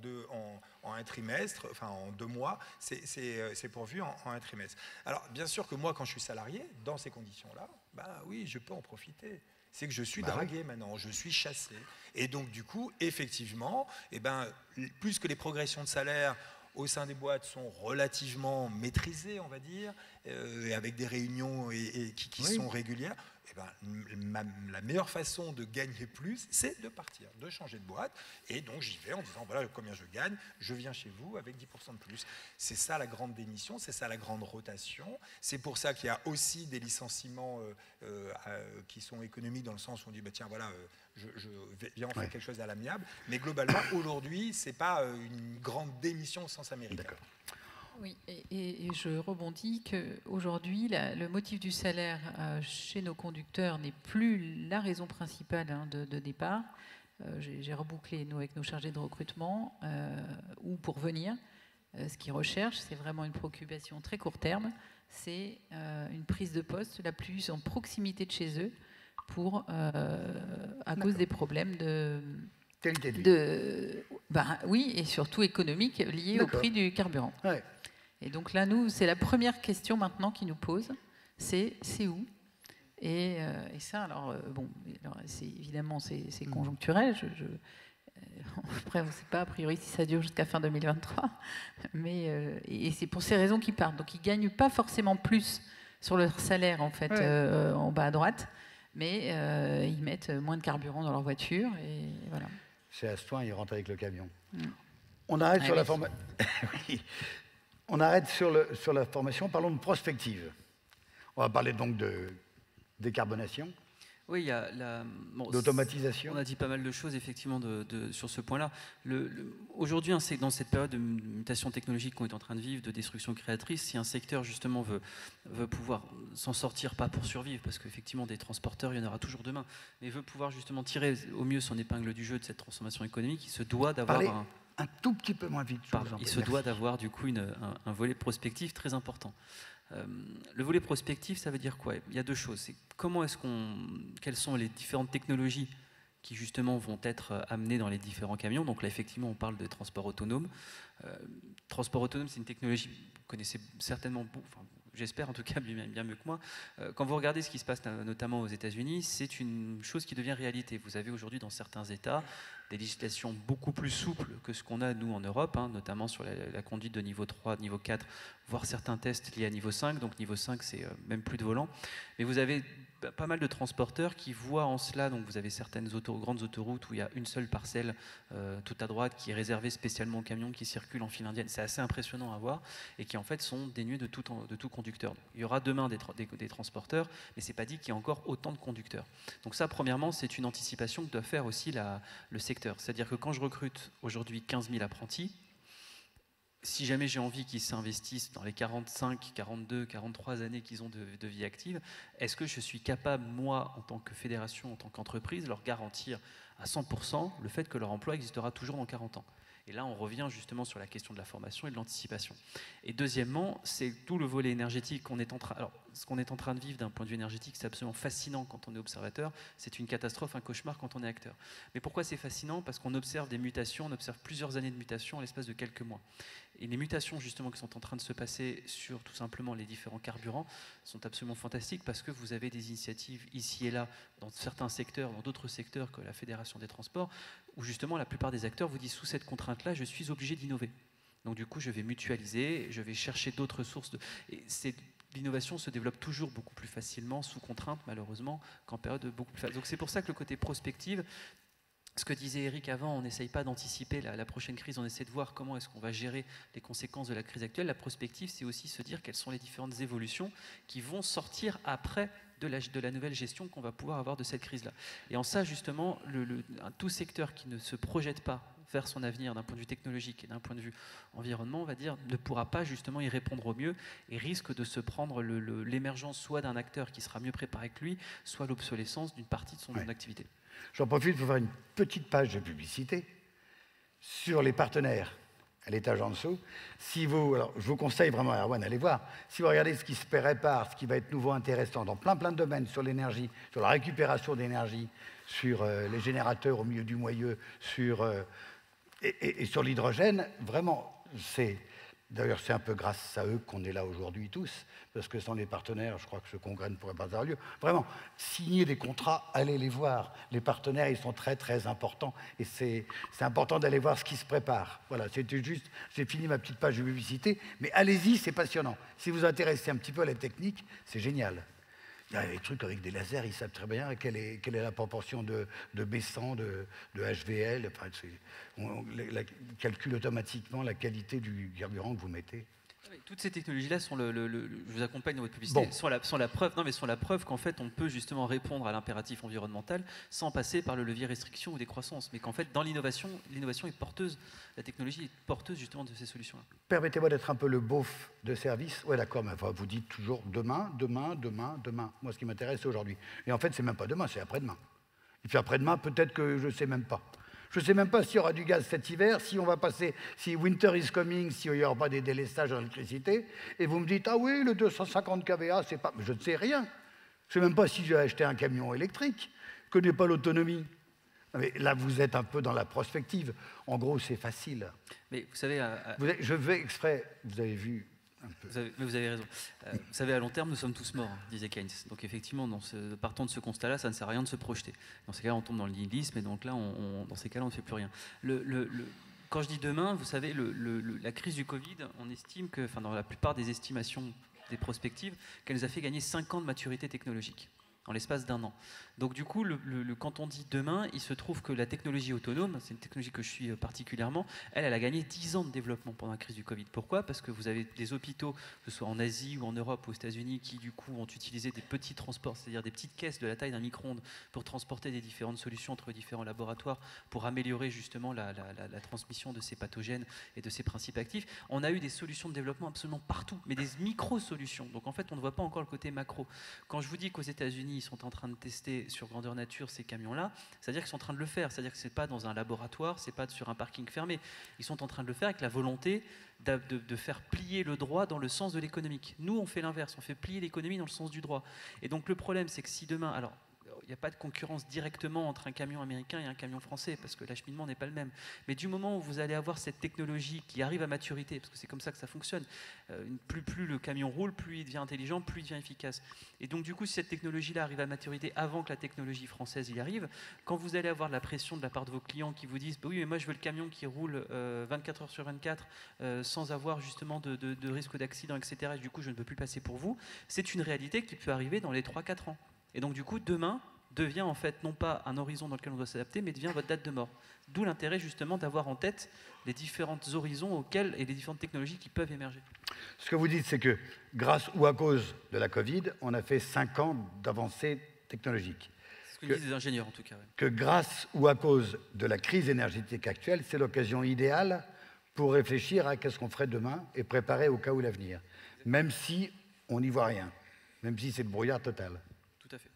un trimestre, enfin en 2 mois, c'est pourvu en un trimestre. Alors bien sûr que moi, quand je suis salarié, dans ces conditions-là, bah oui, je peux en profiter. C'est que je suis dragué maintenant, je suis chassé. Et donc du coup, effectivement, plus que les progressions de salaire au sein des boîtes sont relativement maîtrisées, on va dire, avec des réunions qui sont régulières, eh ben, la meilleure façon de gagner plus, c'est de partir, de changer de boîte. Et donc j'y vais en disant, voilà combien je gagne, je viens chez vous avec 10% de plus. C'est ça la grande démission, c'est ça la grande rotation. C'est pour ça qu'il y a aussi des licenciements qui sont économiques dans le sens où on dit, bah, tiens, voilà, viens, on fait quelque chose à l'amiable. Mais globalement, aujourd'hui, ce n'est pas une grande démission au sens américain. D'accord. Oui, et je rebondis qu'aujourd'hui, le motif du salaire chez nos conducteurs n'est plus la raison principale de départ. J'ai rebouclé avec nos chargés de recrutement, ou pour venir. Ce qu'ils recherchent, c'est vraiment une préoccupation très court terme, c'est une prise de poste la plus en proximité de chez eux à cause des problèmes qualité de vie. Oui, et surtout économiques liés au prix du carburant. Ouais. Et donc là, nous, c'est la première question maintenant qu'ils nous posent, c'est où ? Et ça, alors, évidemment, c'est conjoncturel. Après, on ne sait pas, a priori, si ça dure jusqu'à fin 2023. Et c'est pour ces raisons qu'ils partent. Donc, ils ne gagnent pas forcément plus sur leur salaire, en fait, en bas à droite, mais ils mettent moins de carburant dans leur voiture. Et voilà. C'est Astoin, il rentre avec le camion. On arrête sur la formation. Oui. On arrête sur la formation. Parlons de prospective. On va parler donc de décarbonation. Oui, il y a d'automatisation. On a dit pas mal de choses effectivement sur ce point-là. Aujourd'hui, dans cette période de mutation technologique qu'on est en train de vivre, de destruction créatrice, si un secteur justement veut pouvoir s'en sortir, pas pour survivre, parce qu'effectivement des transporteurs, il y en aura toujours demain, mais veut pouvoir justement tirer au mieux son épingle du jeu de cette transformation économique, il se doit d'avoir un tout petit peu moins vite. Il se doit d'avoir du coup un volet prospectif très important. Le volet prospectif, ça veut dire quoi? Il y a deux choses. C'est quelles sont les différentes technologies qui justement vont être amenées dans les différents camions. Donc là, effectivement, on parle de transport autonome. Transport autonome, c'est une technologie que vous connaissez certainement, j'espère en tout cas bien mieux que moi. Quand vous regardez ce qui se passe notamment aux États-Unis, c'est une chose qui devient réalité. Vous avez aujourd'hui dans certains États des législations beaucoup plus souples que ce qu'on a nous en Europe, notamment sur la conduite de niveau 3, niveau 4, voire certains tests liés à niveau 5. Donc niveau 5, c'est même plus de volant. Mais vous avez pas mal de transporteurs qui voient en cela, donc vous avez certaines grandes autoroutes où il y a une seule parcelle tout à droite qui est réservée spécialement aux camions qui circulent en file indienne. C'est assez impressionnant à voir et qui en fait sont dénués de tout conducteur. Donc, il y aura demain des transporteurs, mais c'est pas dit qu'il y ait encore autant de conducteurs. Donc ça, premièrement, c'est une anticipation que doit faire aussi le secteur. C'est-à-dire que quand je recrute aujourd'hui 15 000 apprentis, si jamais j'ai envie qu'ils s'investissent dans les 45, 42, 43 années qu'ils ont de vie active, est-ce que je suis capable, moi, en tant que fédération, en tant qu'entreprise, leur garantir à 100% le fait que leur emploi existera toujours dans 40 ans ? Et là, on revient justement sur la question de la formation et de l'anticipation. Et deuxièmement, c'est tout le volet énergétique qu'on est en train... Alors, ce qu'on est en train de vivre d'un point de vue énergétique, c'est absolument fascinant quand on est observateur. C'est une catastrophe, un cauchemar quand on est acteur. Mais pourquoi c'est fascinant? Parce qu'on observe des mutations, on observe plusieurs années de mutations en l'espace de quelques mois. Et les mutations, justement, qui sont en train de se passer sur tout simplement les différents carburants sont absolument fantastiques parce que vous avez des initiatives ici et là dans certains secteurs, dans d'autres secteurs que la Fédération des transports, où justement la plupart des acteurs vous disent sous cette contrainte-là, je suis obligé d'innover. Donc du coup, je vais mutualiser, je vais chercher d'autres sources. Et l'innovation se développe toujours beaucoup plus facilement sous contrainte, malheureusement, qu'en période beaucoup plus facile. Donc c'est pour ça que le côté prospective, ce que disait Eric avant, on n'essaye pas d'anticiper la prochaine crise, on essaie de voir comment est-ce qu'on va gérer les conséquences de la crise actuelle. La prospective, c'est aussi se dire quelles sont les différentes évolutions qui vont sortir après de la nouvelle gestion qu'on va pouvoir avoir de cette crise-là. Et en ça, justement, tout secteur qui ne se projette pas vers son avenir d'un point de vue technologique et d'un point de vue environnement, on va dire, ne pourra pas justement y répondre au mieux et risque de se prendre l'émergence soit d'un acteur qui sera mieux préparé que lui, soit l'obsolescence d'une partie de son activité. J'en profite pour faire une petite page de publicité sur les partenaires à l'étage en dessous. Alors, je vous conseille vraiment, Erwan, allez voir. Si vous regardez ce qui se prépare, ce qui va être nouveau intéressant dans plein de domaines, sur l'énergie, sur la récupération d'énergie, sur les générateurs au milieu du moyeu, et sur l'hydrogène, vraiment, d'ailleurs, c'est un peu grâce à eux qu'on est là aujourd'hui tous, parce que sans les partenaires, je crois que ce congrès ne pourrait pas avoir lieu. Vraiment, signer des contrats, allez les voir. Les partenaires, ils sont très, très importants, et c'est important d'aller voir ce qui se prépare. Voilà, c'était juste, j'ai fini ma petite page de publicité, mais allez-y, c'est passionnant. Si vous vous intéressez un petit peu à la technique, c'est génial. Il y a des trucs avec des lasers, ils savent très bien quelle est la proportion de B100, de HVL. Enfin, calcule automatiquement la qualité du carburant que vous mettez. Toutes ces technologies-là sont je vous accompagne dans votre publicité, sont la preuve qu'en fait on peut justement répondre à l'impératif environnemental sans passer par le levier restriction ou décroissance, mais qu'en fait dans l'innovation est porteuse, la technologie est porteuse justement de ces solutions-là. Permettez-moi d'être un peu le beauf de service. Ouais, d'accord, mais vous dites toujours demain. Moi, ce qui m'intéresse, c'est aujourd'hui. Et en fait, c'est même pas demain, c'est après-demain. Et puis après-demain, peut-être que je ne sais même pas. Je ne sais même pas s'il y aura du gaz cet hiver, si winter is coming, s'il n'y aura pas des délestages d'électricité. Et vous me dites, ah oui, le 250 kVA, c'est pas... Mais je ne sais rien. Je ne sais même pas si j'ai acheté un camion électrique. Je ne connais pas l'autonomie. Mais là, vous êtes un peu dans la prospective. En gros, c'est facile. Mais vous savez... Je vais exprès, vous avez vu... Vous avez raison. Vous savez, à long terme, nous sommes tous morts, disait Keynes. Donc effectivement, partant de ce constat-là, ça ne sert à rien de se projeter. Dans ces cas-là, on tombe dans le nihilisme, et donc là, dans ces cas-là, on ne fait plus rien. Quand je dis demain, vous savez, la crise du Covid, on estime que, enfin, dans la plupart des estimations des prospectives, qu'elle nous a fait gagner 5 ans de maturité technologique, en l'espace d'1 an. Donc du coup, quand on dit demain, il se trouve que la technologie autonome, c'est une technologie que je suis particulièrement, elle a gagné 10 ans de développement pendant la crise du Covid. Pourquoi ? Parce que vous avez des hôpitaux, que ce soit en Asie ou en Europe ou aux États-Unis, qui du coup ont utilisé des petits transports, c'est-à-dire des petites caisses de la taille d'un micro-ondes pour transporter des différentes solutions entre différents laboratoires pour améliorer justement la transmission de ces pathogènes et de ces principes actifs. On a eu des solutions de développement absolument partout, mais des micro-solutions. Donc en fait, on ne voit pas encore le côté macro. Quand je vous dis qu'aux États-Unis, ils sont en train de tester sur grandeur nature ces camions-là, c'est-à-dire qu'ils sont en train de le faire, c'est-à-dire que ce n'est pas dans un laboratoire, ce n'est pas sur un parking fermé. Ils sont en train de le faire avec la volonté de faire plier le droit dans le sens de l'économique. Nous, on fait l'inverse, on fait plier l'économie dans le sens du droit. Et donc le problème, c'est que si demain... Alors, il n'y a pas de concurrence directement entre un camion américain et un camion français, parce que l'acheminement n'est pas le même. Mais du moment où vous allez avoir cette technologie qui arrive à maturité, parce que c'est comme ça que ça fonctionne, plus le camion roule, plus il devient intelligent, plus il devient efficace. Et donc du coup, si cette technologie-là arrive à maturité avant que la technologie française y arrive, quand vous allez avoir la pression de la part de vos clients qui vous disent bah oui, mais moi je veux le camion qui roule 24 heures sur 24 sans avoir justement de risque d'accident, etc., et du coup je ne peux plus passer pour vous, c'est une réalité qui peut arriver dans les 3-4 ans. Et donc du coup, demain devient en fait non pas un horizon dans lequel on doit s'adapter, mais devient votre date de mort. D'où l'intérêt justement d'avoir en tête les différents horizons auxquels et les différentes technologies qui peuvent émerger. Ce que vous dites, c'est que grâce ou à cause de la Covid, on a fait 5 ans d'avancée technologique. C'est ce que disent les ingénieurs en tout cas. Ouais. Que grâce ou à cause de la crise énergétique actuelle, c'est l'occasion idéale pour réfléchir à qu'est-ce qu'on ferait demain et préparer au cas où l'avenir, même si on n'y voit rien, même si c'est le brouillard total. Tout à fait.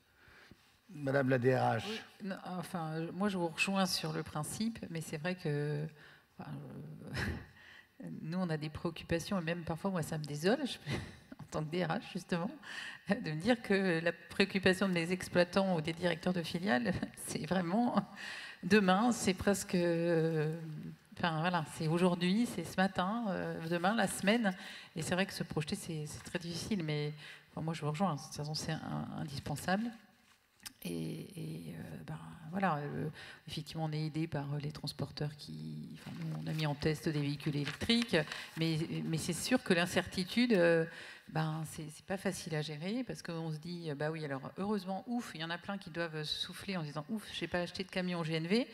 Madame la DRH. Oui, non, enfin, moi je vous rejoins sur le principe, mais c'est vrai que nous on a des préoccupations, et même parfois moi ça me désole, en tant que DRH justement, de me dire que la préoccupation des exploitants ou des directeurs de filiales, c'est vraiment demain, c'est presque... Enfin voilà, c'est aujourd'hui, c'est ce matin, demain, la semaine, et c'est vrai que se projeter c'est très difficile, mais enfin, moi je vous rejoins, de toute façon c'est indispensable. Voilà, effectivement, on est aidé par les transporteurs qui... Enfin, nous, on a mis en test des véhicules électriques, mais c'est sûr que l'incertitude, c'est pas facile à gérer, parce qu'on se dit, bah oui, alors heureusement, ouf, il y en a plein qui doivent souffler en se disant, ouf, je n'ai pas acheté de camion GNV,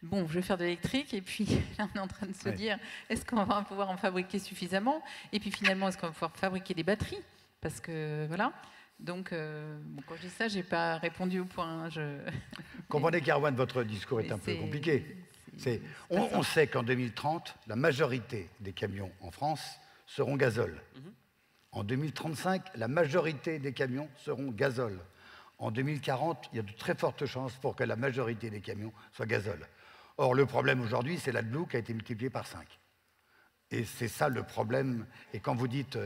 bon, je vais faire de l'électrique, et puis là, on est en train de se dire, est-ce qu'on va pouvoir en fabriquer suffisamment? Et puis finalement, est-ce qu'on va pouvoir fabriquer des batteries? Parce que, voilà... Donc, quand je dis ça, je n'ai pas répondu au point. Comprenez qu'Arwan, votre discours est un peu compliqué. On sait qu'en 2030, la majorité des camions en France seront gazole. En 2035, la majorité des camions seront gazole. En 2040, il y a de très fortes chances pour que la majorité des camions soient gazole. Or, le problème aujourd'hui, c'est l'AdBlue qui a été multiplié par 5. Et c'est ça le problème. Et quand vous dites,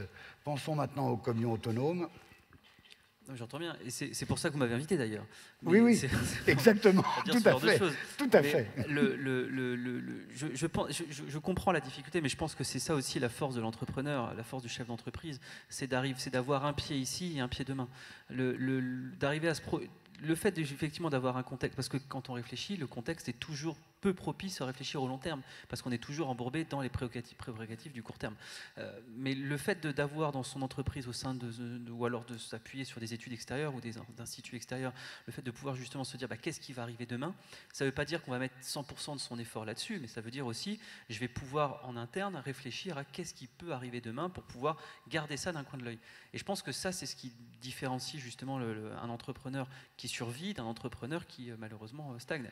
pensons maintenant aux camions autonomes, j'entends bien, et c'est pour ça que vous m'avez invité d'ailleurs. Oui, exactement, tout à fait. Tout à fait. Je comprends la difficulté, mais je pense que c'est ça aussi la force de l'entrepreneur, la force du chef d'entreprise, c'est d'avoir un pied ici et un pied demain. Le fait effectivement d'avoir un contexte, parce que quand on réfléchit, le contexte est toujours peu propice à réfléchir au long terme, parce qu'on est toujours embourbé dans les prérogatives du court terme. Mais le fait d'avoir dans son entreprise, au sein ou alors de s'appuyer sur des études extérieures ou des instituts extérieurs, le fait de pouvoir justement se dire qu'est-ce qui va arriver demain, ça ne veut pas dire qu'on va mettre 100% de son effort là-dessus, mais ça veut dire aussi je vais pouvoir en interne réfléchir à qu'est-ce qui peut arriver demain pour pouvoir garder ça d'un coin de l'œil. Et je pense que ça, c'est ce qui différencie justement un entrepreneur qui survit d'un entrepreneur qui malheureusement stagne.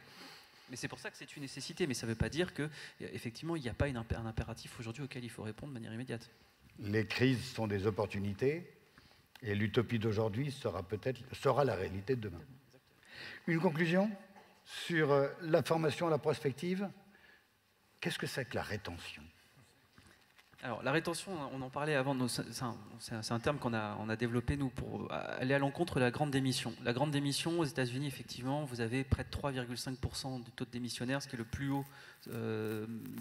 Mais c'est pour ça que c'est une nécessité, mais ça ne veut pas dire qu'effectivement, il n'y a pas un impératif aujourd'hui auquel il faut répondre de manière immédiate. Les crises sont des opportunités, et l'utopie d'aujourd'hui sera la réalité de demain. Une conclusion sur la formation, la prospective. Qu'est-ce que c'est que la rétention ? Alors, la rétention, on en parlait avant, c'est un terme qu'on a développé, nous, pour aller à l'encontre de la grande démission. La grande démission, aux États-Unis, effectivement, vous avez près de 3,5% du taux de démissionnaires, ce qui est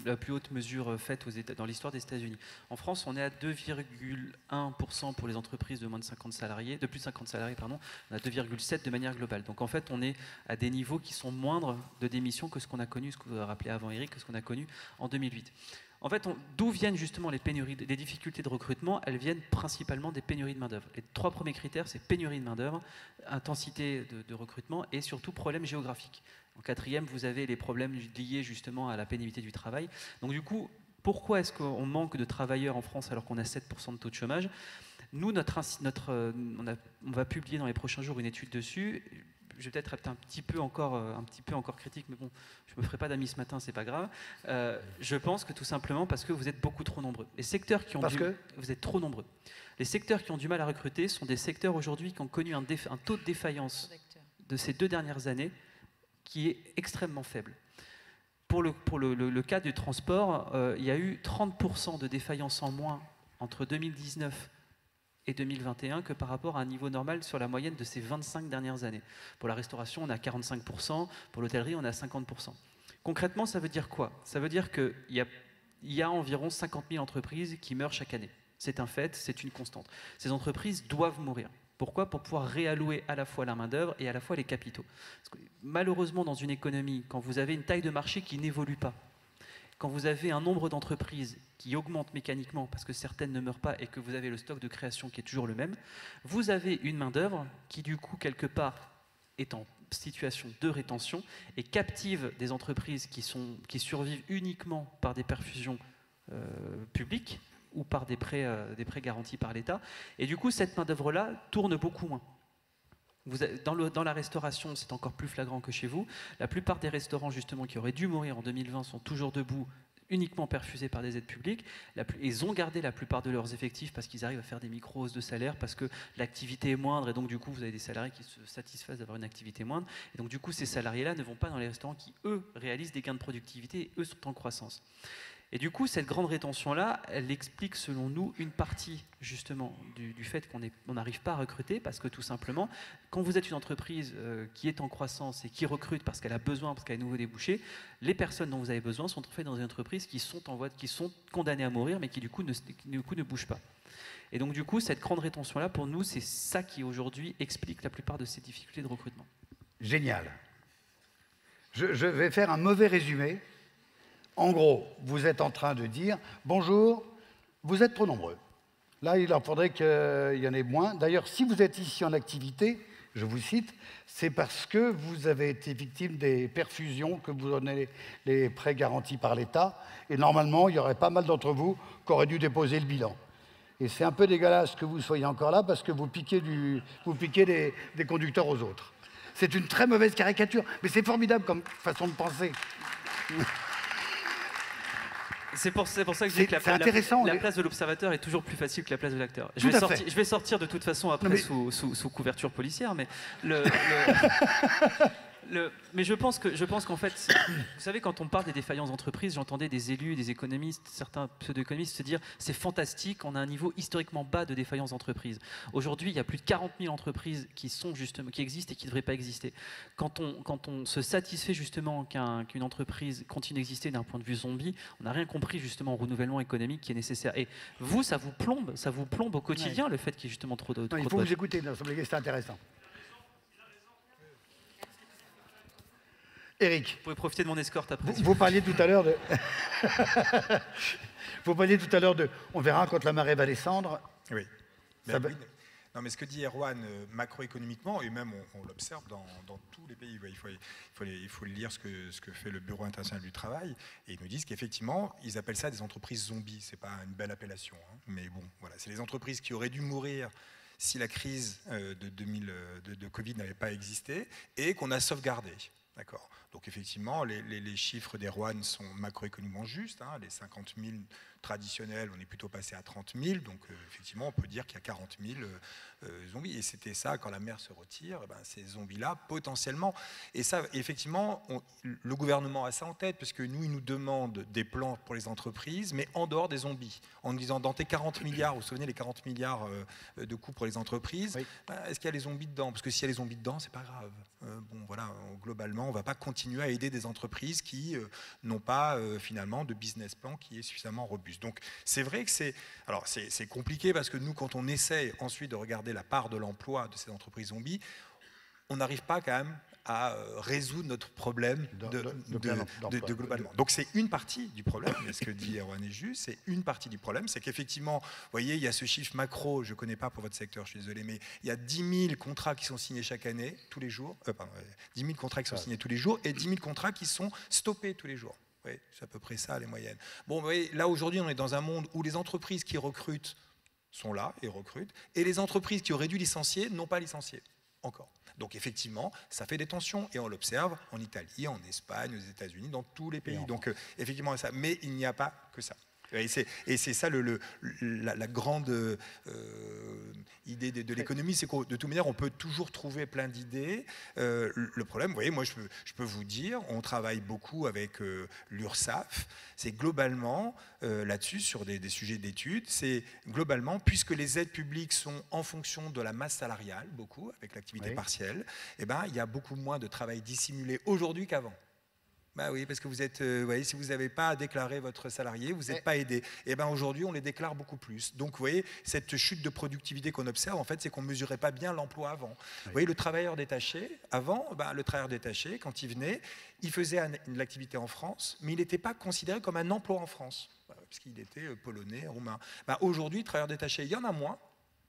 la plus haute mesure faite dans l'histoire des États-Unis. En France, on est à 2,1% pour les entreprises de moins de 50 salariés, de plus de 50 salariés, pardon, on a 2,7% de manière globale. Donc, en fait, on est à des niveaux qui sont moindres de démission que ce qu'on a connu, ce que vous avez rappelé avant, Eric, que ce qu'on a connu en 2008. En fait, d'où viennent justement les pénuries, les difficultés de recrutement? Elles viennent principalement des pénuries de main-d'œuvre. Les 3 premiers critères, c'est pénurie de main-d'œuvre, intensité de recrutement et surtout problème géographique. En 4e, vous avez les problèmes liés justement à la pénibilité du travail. Donc du coup, pourquoi est-ce qu'on manque de travailleurs en France alors qu'on a 7% de taux de chômage? Nous, on va publier dans les prochains jours une étude dessus. Je vais peut-être être un petit peu encore critique, mais bon, je ne me ferai pas d'amis ce matin, c'est pas grave. Je pense que tout simplement parce que vous êtes beaucoup trop nombreux. Les secteurs qui ont vous êtes trop nombreux. Les secteurs qui ont du mal à recruter sont des secteurs aujourd'hui qui ont connu un taux de défaillance de ces 2 dernières années qui est extrêmement faible. Pour le cas du transport, il y a eu 30% de défaillance en moins entre 2019 et 2021 que par rapport à un niveau normal sur la moyenne de ces 25 dernières années. Pour la restauration, on a 45%, pour l'hôtellerie, on a 50%. Concrètement, ça veut dire quoi? Ça veut dire qu'il y a environ 50 000 entreprises qui meurent chaque année. C'est un fait, c'est une constante. Ces entreprises doivent mourir. Pourquoi? Pour pouvoir réallouer à la fois la main-d'œuvre et à la fois les capitaux. Parce que, malheureusement, dans une économie, quand vous avez une taille de marché qui n'évolue pas, quand vous avez un nombre d'entreprises qui augmente mécaniquement parce que certaines ne meurent pas et que vous avez le stock de création qui est toujours le même, vous avez une main-d'œuvre qui, du coup, quelque part, est en situation de rétention et captive des entreprises qui survivent uniquement par des perfusions publiques ou par des prêts garantis par l'État. Et du coup, cette main-d'œuvre-là tourne beaucoup moins. Dans la restauration, c'est encore plus flagrant que chez vous. La plupart des restaurants, justement, qui auraient dû mourir en 2020 sont toujours debout, uniquement perfusés par des aides publiques. Ils ont gardé la plupart de leurs effectifs parce qu'ils arrivent à faire des micro-hausses de salaire, parce que l'activité est moindre, et donc du coup, vous avez des salariés qui se satisfaisent d'avoir une activité moindre. Et donc du coup, ces salariés-là ne vont pas dans les restaurants qui, eux, réalisent des gains de productivité et eux sont en croissance. Et du coup, cette grande rétention-là, elle explique selon nous une partie justement du fait qu'on n'arrive pas à recruter parce que tout simplement, quand vous êtes une entreprise qui est en croissance et qui recrute parce qu'elle a besoin, parce qu'elle a de nouveaux débouchés, les personnes dont vous avez besoin sont en fait dans une entreprise qui sont condamnées à mourir mais qui du coup ne bougent pas. Et donc du coup, cette grande rétention-là, pour nous, c'est ça qui aujourd'hui explique la plupart de ces difficultés de recrutement. Génial. Je vais faire un mauvais résumé. En gros, vous êtes en train de dire « Bonjour, vous êtes trop nombreux. Là, il en faudrait qu'il y en ait moins. D'ailleurs, si vous êtes ici en activité, je vous cite, c'est parce que vous avez été victime des perfusions que vous donnez les prêts garantis par l'État. Et normalement, il y aurait pas mal d'entre vous qui auraient dû déposer le bilan. Et c'est un peu dégueulasse que vous soyez encore là parce que vous piquez des conducteurs aux autres. C'est une très mauvaise caricature, mais c'est formidable comme façon de penser. C'est pour ça que je dis que la place de l'observateur est toujours plus facile que la place de l'acteur. Je vais sortir de toute façon après sous couverture policière, mais mais je pense qu'en fait, vous savez, quand on parle des défaillances d'entreprises, j'entendais des élus, des économistes, certains pseudo-économistes se dire c'est fantastique, on a un niveau historiquement bas de défaillances d'entreprises. Aujourd'hui, il y a plus de 40 000 entreprises qui existent et qui ne devraient pas exister. Quand on se satisfait justement qu'une entreprise continue d'exister d'un point de vue zombie, on n'a rien compris justement au renouvellement économique qui est nécessaire. Et vous, ça vous plombe au quotidien, le fait qu'il y ait justement trop de... Il faut vous écouter, c'est intéressant. Eric. Vous pouvez profiter de mon escorte après. Vous parliez tout à l'heure de... Vous parliez tout à l'heure de... On verra quand la marée va descendre. Oui. Ça va... Oui. Non, mais ce que dit Erwan, macroéconomiquement, et même on l'observe dans tous les pays, il faut lire ce que fait le Bureau international du travail, et ils nous disent qu'effectivement, ils appellent ça des entreprises zombies. C'est pas une belle appellation, hein, mais bon, voilà, c'est les entreprises qui auraient dû mourir si la crise de Covid n'avait pas existé, et qu'on a sauvegardé. D'accord. Donc effectivement, les chiffres d'Erwan sont macroéconomiquement justes. Hein, les 50 000 traditionnels, on est plutôt passé à 30 000. Donc effectivement, on peut dire qu'il y a 40 000 zombies. Et c'était ça, quand la mer se retire, ben, ces zombies-là, potentiellement. Et ça, effectivement, le gouvernement a ça en tête, parce que nous, il nous demande des plans pour les entreprises, mais en dehors des zombies. En nous disant, dans tes 40 milliards, vous vous souvenez, les 40 milliards de coûts pour les entreprises, oui. Ben, est-ce qu'il y a les zombies dedans? Parce que s'il y a les zombies dedans, c'est pas grave. Bon, voilà, globalement, on ne va pas continuer à aider des entreprises qui n'ont pas finalement de business plan qui est suffisamment robuste. Donc c'est vrai que c'est compliqué, parce que nous, quand on essaie ensuite de regarder la part de l'emploi de ces entreprises zombies, on n'arrive pas quand même à résoudre notre problème de globalement. Donc c'est une partie du problème, mais ce que dit Erwan est juste, c'est une partie du problème, c'est qu'effectivement, vous voyez, il y a ce chiffre macro, je ne connais pas pour votre secteur, je suis désolé, mais il y a 10 000 contrats qui sont signés chaque année, tous les jours, 10 000 contrats qui sont signés tous les jours, et 10 000 contrats qui sont stoppés tous les jours. Oui, c'est à peu près ça les moyennes. Bon, vous voyez, là aujourd'hui, on est dans un monde où les entreprises qui recrutent sont là et recrutent, et les entreprises qui auraient dû licencier n'ont pas licencié encore. Donc effectivement, ça fait des tensions, et on l'observe en Italie, en Espagne, aux États-Unis, dans tous les pays. Donc effectivement, ça. Mais il n'y a pas que ça. Et c'est ça la grande idée de l'économie, c'est que de toute manière, on peut toujours trouver plein d'idées. Le problème, vous voyez, moi je peux vous dire, on travaille beaucoup avec l'URSSAF, c'est globalement là-dessus, sur des sujets d'études, c'est globalement, puisque les aides publiques sont en fonction de la masse salariale, beaucoup, avec l'activité partielle, eh ben, il y a beaucoup moins de travail dissimulé aujourd'hui qu'avant. Bah oui, parce que vous êtes, voyez, si vous n'avez pas déclaré votre salarié, vous n'êtes pas aidé. Et ben aujourd'hui, on les déclare beaucoup plus. Donc, vous voyez, cette chute de productivité qu'on observe, en fait, c'est qu'on ne mesurait pas bien l'emploi avant. Vous voyez, le travailleur détaché, avant, le travailleur détaché, quand il venait, il faisait l'activité en France, mais il n'était pas considéré comme un emploi en France, parce qu'il était polonais, roumain. Aujourd'hui, le travailleur détaché, il y en a moins.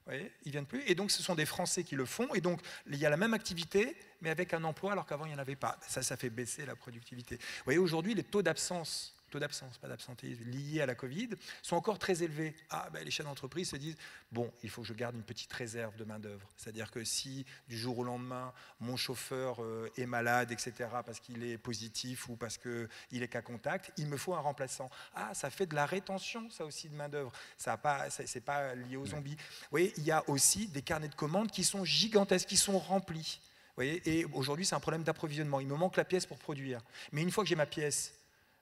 Vous voyez, ils ne viennent plus. Et donc, ce sont des Français qui le font. Et donc, il y a la même activité, mais avec un emploi, alors qu'avant, il n'y en avait pas. Ça fait baisser la productivité. Vous voyez, aujourd'hui, les taux d'absence, pas d'absentéisme, liés à la Covid, sont encore très élevés. Les chefs d'entreprise se disent, bon, il faut que je garde une petite réserve de main-d'œuvre. C'est-à-dire que si, du jour au lendemain, mon chauffeur est malade, etc., parce qu'il est positif ou parce qu'il est cas contact, il me faut un remplaçant. Ça fait de la rétention, ça aussi, de main-d'œuvre. C'est pas lié aux zombies. Vous voyez, il y a aussi des carnets de commandes qui sont gigantesques, qui sont remplis. Vous voyez, et aujourd'hui, c'est un problème d'approvisionnement. Il me manque la pièce pour produire. Mais une fois que j'ai ma pièce,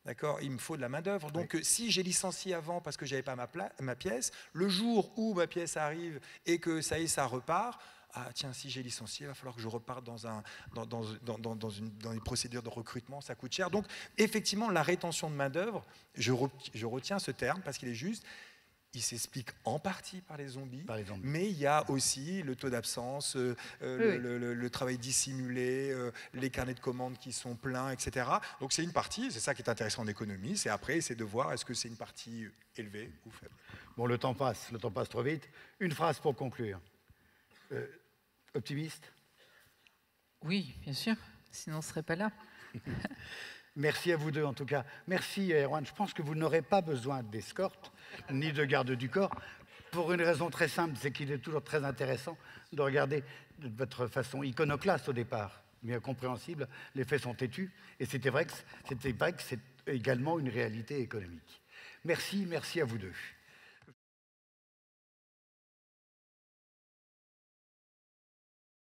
d'accord, il me faut de la main-d'œuvre. Donc, si j'ai licencié avant parce que je n'avais pas ma pièce, le jour où ma pièce arrive et que ça y est, ça repart, tiens, si j'ai licencié, il va falloir que je reparte dans les procédures de recrutement, ça coûte cher. Donc, effectivement, la rétention de main-d'œuvre, je retiens ce terme parce qu'il est juste. Il s'explique en partie par les zombies, mais il y a aussi le taux d'absence, le travail dissimulé, les carnets de commandes qui sont pleins, etc. Donc c'est une partie, c'est ça qui est intéressant en économie, c'est de voir est-ce que c'est une partie élevée ou faible. Bon, le temps passe trop vite. Une phrase pour conclure. Optimiste? Oui, bien sûr, sinon on ne serait pas là. Merci à vous deux en tout cas. Merci Erwan. Je pense que vous n'aurez pas besoin d'escorte ni de garde du corps pour une raison très simple, c'est qu'il est toujours très intéressant de regarder de votre façon iconoclaste au départ, mais compréhensible. Les faits sont têtus et c'était vrai que c'est également une réalité économique. Merci à vous deux.